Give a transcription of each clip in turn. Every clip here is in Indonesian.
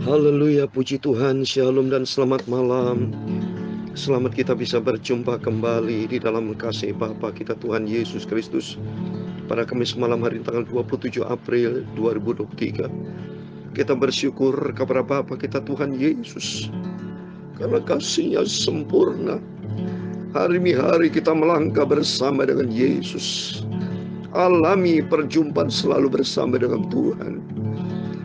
Haleluya, puji Tuhan, shalom dan selamat malam. Selamat kita bisa berjumpa kembali di dalam kasih Bapa kita Tuhan Yesus Kristus pada Kamis malam hari tanggal 27 April 2023. Kita bersyukur kepada Bapa kita Tuhan Yesus karena kasih-Nya sempurna. Hari demi hari kita melangkah bersama dengan Yesus, alami perjumpaan selalu bersama dengan Tuhan.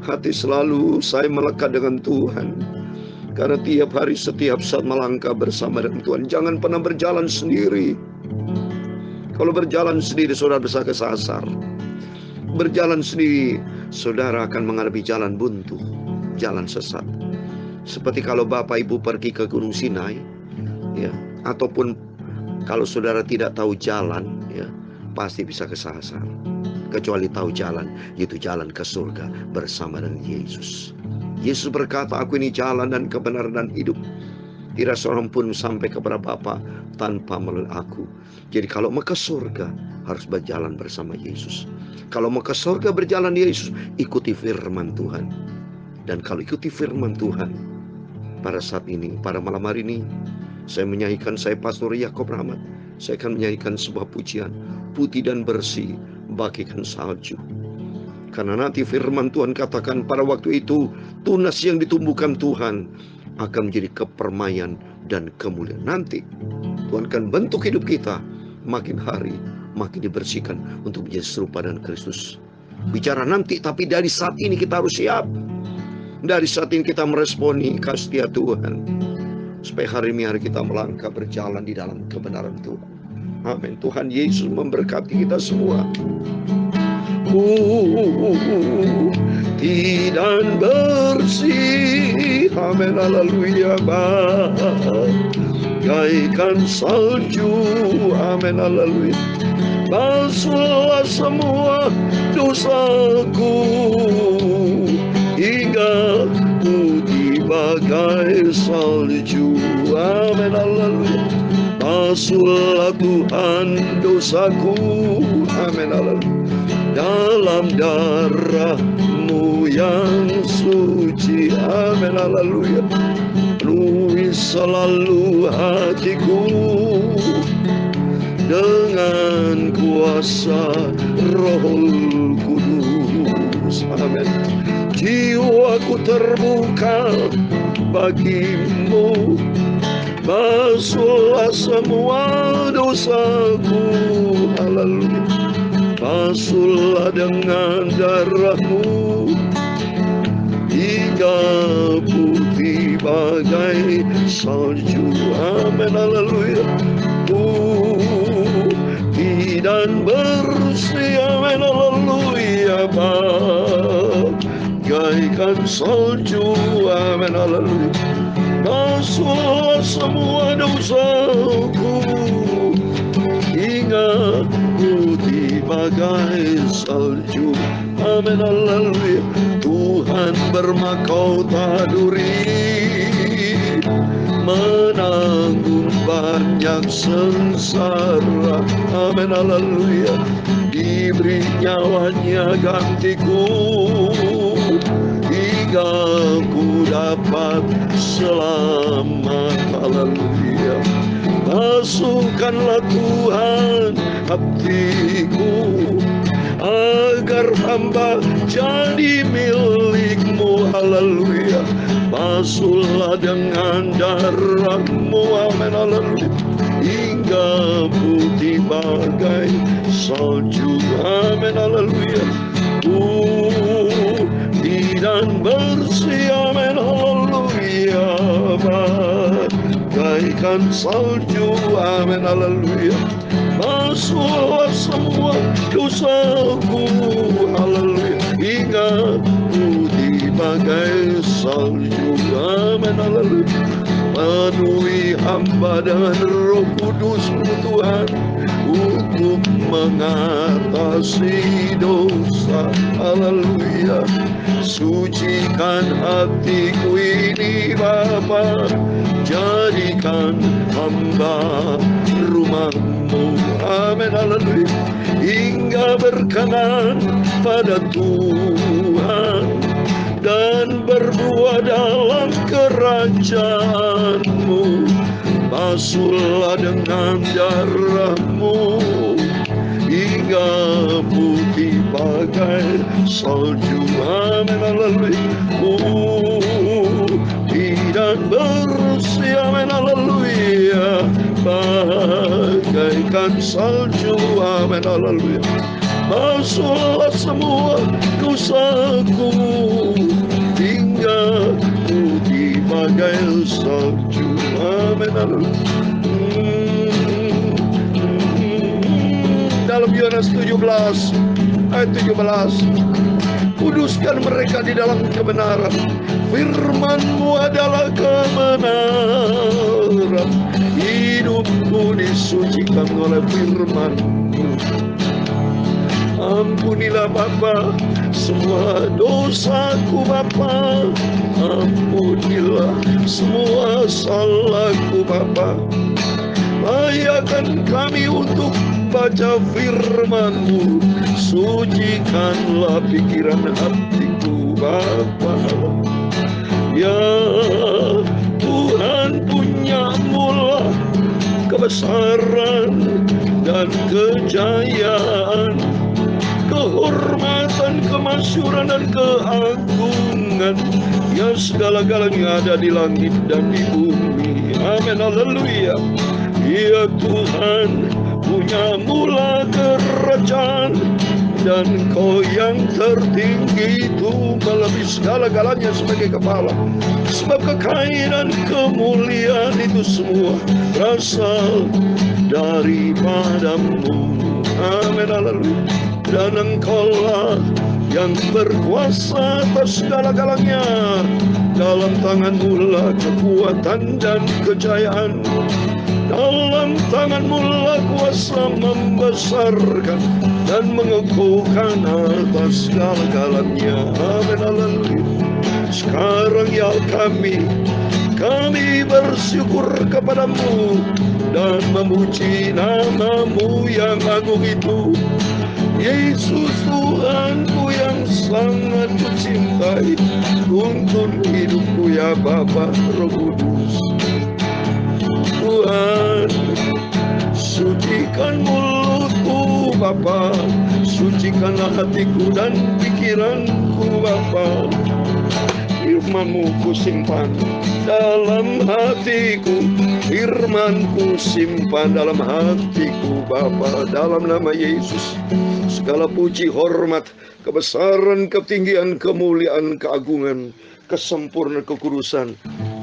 Hati selalu saya melekat dengan Tuhan, karena tiap hari setiap saat melangkah bersama dengan Tuhan. Jangan pernah berjalan sendiri. Kalau berjalan sendiri saudara bisa kesasar. Berjalan sendiri saudara akan menghadapi jalan buntu, jalan sesat. Seperti kalau Bapak Ibu pergi ke Gunung Sinai, ya, ataupun kalau saudara tidak tahu jalan, ya, pasti bisa kesasar. Kecuali tahu jalan, yaitu jalan ke surga bersama dengan Yesus. Yesus berkata, "Aku ini jalan dan kebenaran dan hidup. Tidak seorang pun sampai kepada Bapa tanpa melalui aku." Jadi kalau mau ke surga harus berjalan bersama Yesus. Kalau mau ke surga berjalan Yesus, ikuti firman Tuhan. Dan kalau ikuti firman Tuhan, pada saat ini, pada malam hari ini, saya menyanyikan, saya Pastor Yakob Rahmat, saya akan menyanyikan sebuah pujian, putih dan bersih bagikan salju. Karena nanti firman Tuhan katakan pada waktu itu tunas yang ditumbuhkan Tuhan akan menjadi kepermaian dan kemuliaan. Nanti Tuhan akan bentuk hidup kita makin hari makin dibersihkan untuk menjadi serupa dengan Kristus. Bicara nanti, tapi dari saat ini kita harus siap. Dari saat ini kita meresponi kasih Tuhan, supaya hari demi hari kita melangkah berjalan di dalam kebenaran Tuhan. Amin. Tuhan Yesus memberkati kita semua. Putih dan bersih, amin, haleluya, bagaikan salju, amin, haleluya. Basuhlah semua dosaku hingga putih bagai salju, amin, haleluya. Basuhlah Tuhan dosaku, amin, haleluya, dalam darah-Mu yang suci, amin, haleluya. Penuhi selalu hatiku dengan kuasa Roh Kudus, amin. Jiwaku terbuka bagi-Mu, basuhlah semua dosaku, haleluya. Basuhlah dengan darah-Mu hingga putih bagai salju, amin, haleluya. Putih dan bersih, amin, haleluya, bagaikan salju, amin, haleluya. Basuhlah semua dosaku hingga putih bagai salju, amin, haleluya. Tuhan bermahkota duri, menanggung banyak sengsara, amin, haleluya. Diberi nyawanya gantiku hingga ku dapat selamat, haleluya. Masukkanlah Tuhan hatiku agar hamba jadi milik-Mu, haleluya. Basuhlah dengan darah-Mu, amin, haleluya, hingga putih bagai salju, amin, haleluya. Putih dan bersih, amin, haleluya, bagaikan salju, amin, haleluya. Basuhlah semua dosaku, haleluya, hingga putih bagai salju, amin, haleluya. Penuhi hamba dengan Roh Kudus-Mu Tuhan, untuk mengatasi dosa, haleluya. Sucikan hatiku ini Bapa, jadikan hamba rumah-Mu, amin, haleluya. Hingga berkenan pada Tuhan dan berbuah dalam kerajaan-Mu. Basuhlah dengan darah-Mu hingga putih bagai salju. Amin, haleluya. Dan bersih, amin, haleluya, bagaikan salju. Amin, haleluya. Basuhlah semua dosaku hingga putih bagai salju. Amin, haleluya. Dalam Yohanes 17 ayat 17, kuduskan mereka di dalam kebenaran. Firman-Mu adalah kebenaran. Hidupku disucikan oleh firman-Mu. Ampunilah Bapa semua dosaku Bapa. Ampunilah semua salahku Bapa. Layakkan kami untuk baca firman-Mu. Sucikanlah pikiran hatiku Bapa. Ya Tuhan, punya-Mu lah kebesaran dan kejayaan, kehormatan, kemasyhuran dan keagungan. Ya segala-galanya ada di langit dan di bumi. Amin, haleluya. Ya Tuhan, punya-Mu lah kerajaan, dan Kau yang tertinggi itu melebihi segala-galanya sebagai kepala. Sebab kekayaan, kemuliaan itu semua berasal daripada-Mu. Amin, haleluya. Dan Engkau-lah yang berkuasa atas segala-galanya. Dalam tangan-Mu lah kekuatan dan kejayaan. Dalam tangan-Mu lah kuasa membesarkan dan mengukuhkan atas segala-galanya. Amin, haleluya. Sekarang ya kami bersyukur kepada-Mu dan memuji nama-Mu yang agung itu. Yesus Tuhanku yang sangat kucintai, tuntun hidupku ya Bapa Roh Kudus. Tuhan, sucikan mulutku Bapa, sucikanlah hatiku dan pikiranku Bapa. Firman-Mu kusimpan dalam hatiku, firman-Ku simpan dalam hatiku Bapa. Dalam nama Yesus, segala puji, hormat, kebesaran, ketinggian, kemuliaan, keagungan, kesempurnaan, kekudusan,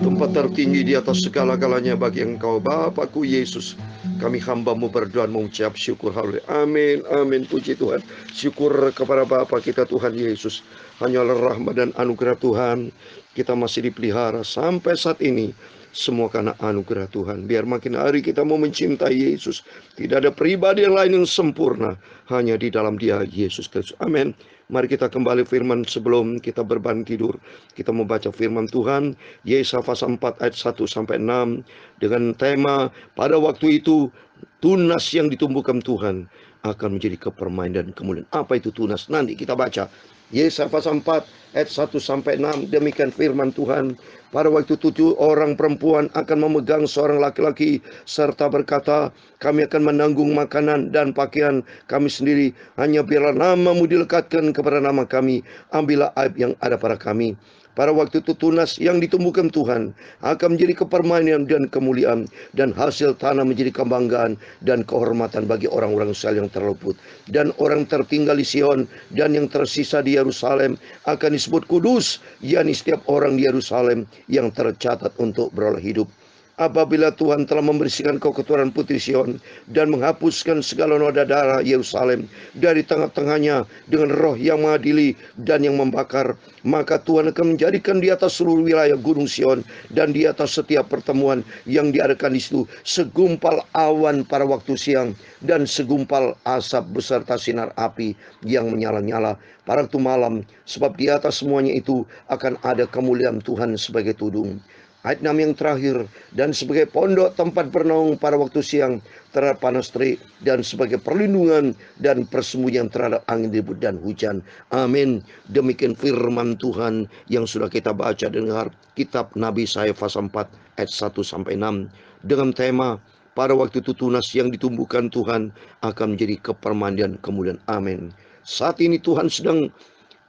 tempat tertinggi di atas segala-galanya bagi Engkau Bapakku Yesus. Kami hamba-Mu berdoa mengucap syukur. Haleluya. Amin, amin. Puji Tuhan. Syukur kepada Bapa kita Tuhan Yesus. Hanyalah rahmat dan anugerah Tuhan kita masih dipelihara sampai saat ini. Semua karena anugerah Tuhan. Biar makin hari kita mau mencintai Yesus. Tidak ada pribadi yang lain yang sempurna, hanya di dalam Dia, Yesus Kristus. Amin. Mari kita kembali firman sebelum kita berbaring tidur. Kita membaca firman Tuhan, Yesaya pasal 4 ayat 1-6 dengan tema pada waktu itu tunas yang ditumbuhkan Tuhan akan menjadi kepermainan dan kemuliaan. Apa itu tunas? Nanti kita baca. Yesaya pasal 4 ayat 1-6, demikian firman Tuhan. Pada waktu itu orang perempuan akan memegang seorang laki-laki serta berkata, kami akan menanggung makanan dan pakaian kami sendiri. Hanya biarlah nama-Mu dilekatkan kepada nama kami. Ambillah aib yang ada pada kami. Pada waktu itu tunas yang ditumbuhkan Tuhan akan menjadi kepermainan dan kemuliaan, dan hasil tanah menjadi kebanggaan dan kehormatan bagi orang-orang Israel yang terluput. Dan orang tertinggal di Sion dan yang tersisa di Yerusalem akan disebut kudus, yakni setiap orang di Yerusalem yang tercatat untuk beroleh hidup. Apabila Tuhan telah membersihkan kekotoran putri Sion dan menghapuskan segala noda darah Yerusalem dari tengah-tengahnya dengan roh yang mengadili dan yang membakar, maka Tuhan akan menjadikan di atas seluruh wilayah gunung Sion dan di atas setiap pertemuan yang diadakan di situ segumpal awan pada waktu siang dan segumpal asap beserta sinar api yang menyala-nyala pada waktu malam, sebab di atas semuanya itu akan ada kemuliaan Tuhan sebagai tudung. Ayat 6 yang terakhir, dan sebagai pondok tempat bernaung pada waktu siang terhadap panas terik, dan sebagai perlindungan dan persembunyian terhadap angin ribut dan hujan. Amin. Demikian firman Tuhan yang sudah kita baca dengar, kitab Nabi Yesaya pasal 4 ayat 1-6 dengan tema pada waktu itu tunas yang ditumbuhkan Tuhan akan menjadi kepermandian kemuliaan. Amin. Saat ini Tuhan sedang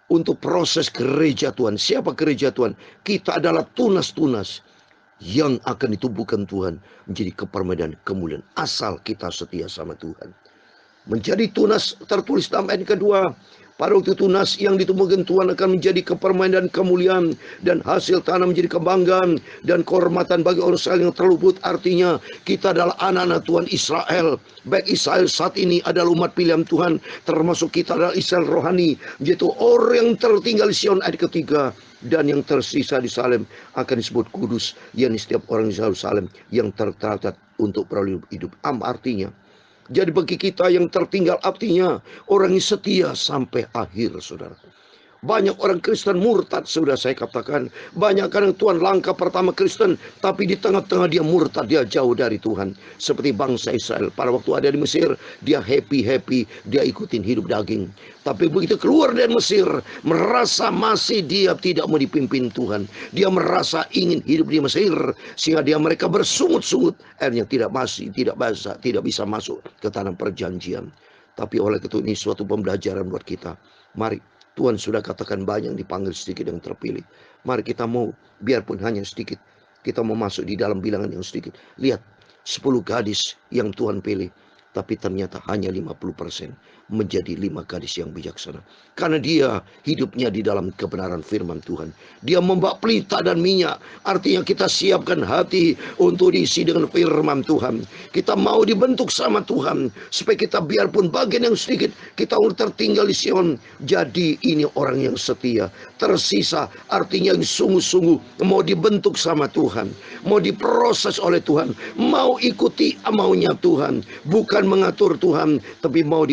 untuk proses gereja Tuhan. Siapa gereja Tuhan? Kita adalah tunas-tunas yang akan ditumbuhkan Tuhan menjadi kepermandian kemuliaan, asal kita setia sama Tuhan. Menjadi tunas tertulis dalam ayat kedua, pada waktu tunas yang ditumbuhkan Tuhan akan menjadi kepermandian kemuliaan, dan hasil tanam menjadi kebanggaan dan kehormatan bagi orang Israel yang terluput. Artinya kita adalah anak-anak Tuhan Israel. Baik Israel saat ini adalah umat pilihan Tuhan, termasuk kita adalah Israel rohani, yaitu orang yang tertinggal di Sion ayat ketiga. Dan yang tersisa di Salem akan disebut kudus, yakni setiap orang di Yerusalem yang tercatat untuk beroleh hidup. Artinya, jadi bagi kita yang tertinggal, artinya orang yang setia sampai akhir, saudara. Banyak orang Kristen murtad, sudah saya katakan. Banyak kadang Tuhan langkah pertama Kristen, tapi di tengah-tengah dia murtad, dia jauh dari Tuhan. Seperti bangsa Israel pada waktu ada di Mesir, dia happy, dia ikutin hidup daging. Tapi begitu keluar dari Mesir, merasa masih dia tidak mau dipimpin Tuhan. Dia merasa ingin hidup di Mesir, sehingga mereka bersungut-sungut. Akhirnya tidak bisa masuk ke tanah perjanjian. Tapi oleh itu ini suatu pembelajaran buat kita. Mari, Tuhan sudah katakan banyak yang dipanggil, sedikit yang terpilih. Mari kita mau, biarpun hanya sedikit, kita mau masuk di dalam bilangan yang sedikit. Lihat, 10 gadis yang Tuhan pilih, tapi ternyata hanya 50% menjadi 5 gadis yang bijaksana. Karena dia hidupnya di dalam kebenaran firman Tuhan. Dia membawa pelita dan minyak. Artinya kita siapkan hati untuk diisi dengan firman Tuhan. Kita mau dibentuk sama Tuhan, supaya kita biarpun bagian yang sedikit, kita tertinggal di Sion. Jadi ini orang yang setia. Tersisa artinya yang sungguh-sungguh mau dibentuk sama Tuhan, mau diproses oleh Tuhan, mau ikuti maunya Tuhan, bukan mengatur Tuhan, tapi mau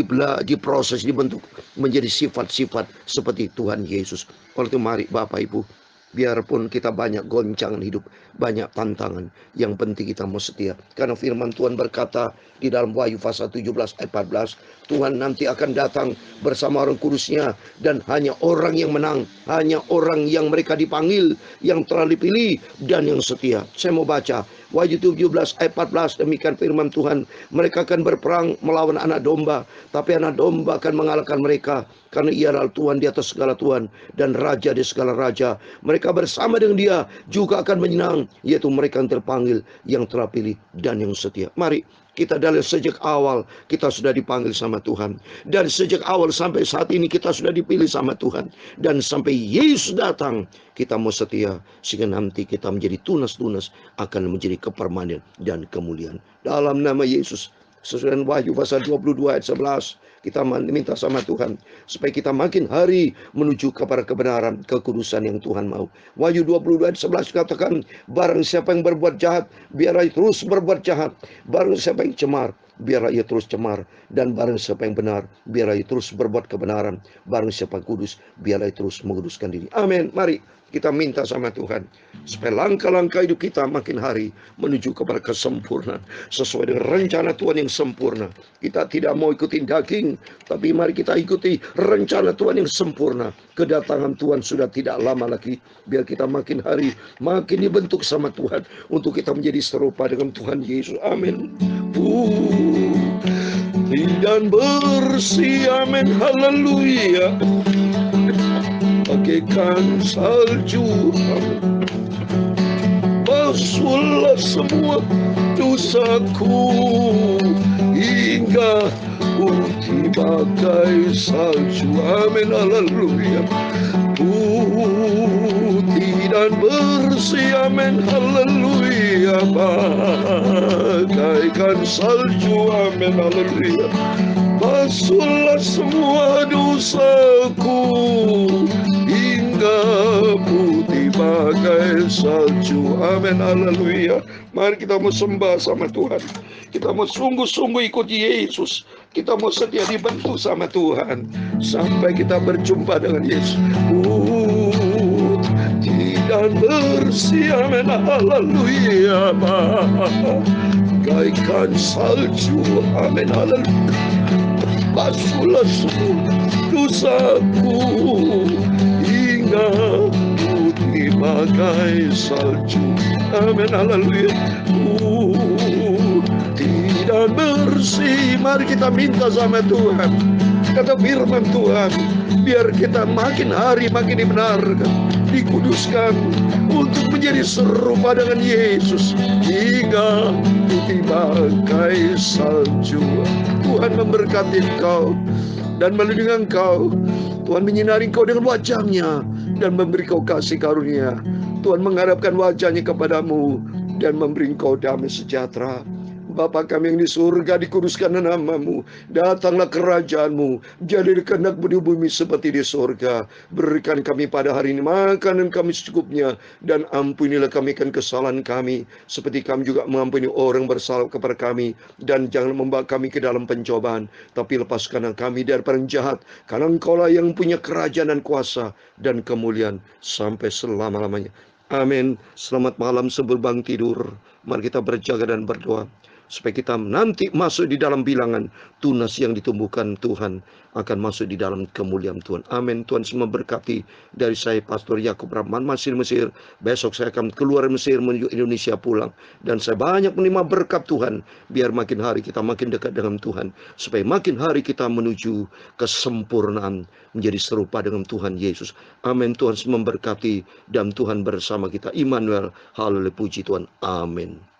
diproses, dibentuk menjadi sifat-sifat seperti Tuhan Yesus. Oleh itu mari Bapak Ibu, biarpun kita banyak goncangan hidup, banyak tantangan, yang penting kita mau setia. Karena firman Tuhan berkata di dalam Wahyu pasal 17 ayat 14, Tuhan nanti akan datang bersama orang kudusnya, dan hanya orang yang menang, hanya orang yang mereka dipanggil, yang telah dipilih, dan yang setia. Saya mau baca Wahyu 17 ayat 14, demikian firman Tuhan. Mereka akan berperang melawan anak domba, tapi anak domba akan mengalahkan mereka, karena ia adalah Tuhan di atas segala Tuhan, dan Raja di segala Raja. Mereka bersama dengan dia juga akan menyenang, yaitu mereka yang terpanggil, yang telah pilih, dan yang setia. Mari kita dari sejak awal kita sudah dipanggil sama Tuhan. Dan sejak awal sampai saat ini kita sudah dipilih sama Tuhan. Dan sampai Yesus datang, kita mau setia, sehingga nanti kita menjadi tunas-tunas akan menjadi kepermandian dan kemuliaan. Dalam nama Yesus, sesuai dengan Wahyu pasal 22 ayat 11, kita minta sama Tuhan supaya kita makin hari menuju kepada kebenaran, kekudusan yang Tuhan mau. Wahyu 22 ayat 11 katakan, barang siapa yang berbuat jahat, biarlah ia terus berbuat jahat. Barang siapa yang cemar, biarlah ia terus cemar. Dan barang siapa yang benar, biarlah ia terus berbuat kebenaran. Barang siapa kudus, biarlah ia terus menguduskan diri. Amin. Mari kita minta sama Tuhan supaya langkah-langkah hidup kita makin hari menuju kepada kesempurnaan sesuai dengan rencana Tuhan yang sempurna. Kita tidak mau ikutin daging, tapi mari kita ikuti rencana Tuhan yang sempurna. Kedatangan Tuhan sudah tidak lama lagi. Biar kita makin hari makin dibentuk sama Tuhan untuk kita menjadi serupa dengan Tuhan Yesus. Amin. Dan bersih, amin, haleluya, bagaikan salju, basuhlah semua dosaku hingga putih bagai salju. Amin, haleluya. Putih dan bersih, amin, haleluya, bagaikan salju, amin, haleluya. Basuhlah semua dosaku hingga putih bagai salju. Amin, haleluya. Mari kita mau sembah sama Tuhan. Kita mau sungguh-sungguh ikut Yesus. Kita mau setia dibentuk sama Tuhan sampai kita berjumpa dengan Yesus. Putih dan bersih. Amin, haleluya. Bagaikan salju, amin, haleluya. Basuhlah semua dosaku hingga putih bagai salju. Amin, haleluya. Tidak bersih. Mari kita minta sama Tuhan. Kata firman Tuhan, biar kita makin hari makin dibenarkan, dikuduskan untuk menjadi serupa dengan Yesus hingga putih bagai salju. Tuhan memberkati engkau dan melindungi engkau. Tuhan menyinari engkau dengan wajah-Nya dan memberi kau kasih karunia. Tuhan menghadapkan wajah-Nya kepadamu dan memberi engkau damai sejahtera. Bapa kami yang di surga, dikuduskan namamu. Datanglah kerajaan-Mu. Jadi kehendak-Mu di bumi seperti di surga. Berikan kami pada hari ini makanan kami secukupnya. Dan ampunilah kami kan kesalahan kami, seperti kami juga mengampuni orang bersalah kepada kami. Dan jangan membawa kami ke dalam pencobaan, tapi lepaskanlah kami dari orang jahat. Karena Engkaulah yang punya kerajaan dan kuasa dan kemuliaan sampai selama-lamanya. Amin. Selamat malam sebelum tidur. Mari kita berjaga dan berdoa, supaya kita nanti masuk di dalam bilangan tunas yang ditumbuhkan Tuhan, akan masuk di dalam kemuliaan Tuhan. Amin. Tuhan semua berkati. Dari saya Pastor Yakub Rahman, masih di Mesir. Besok saya akan keluar Mesir menuju Indonesia pulang. Dan saya banyak menerima berkat Tuhan. Biar makin hari kita makin dekat dengan Tuhan, supaya makin hari kita menuju kesempurnaan, menjadi serupa dengan Tuhan Yesus. Amin. Tuhan semua memberkati dan Tuhan bersama kita. Immanuel. Haleluya, puji Tuhan. Amin.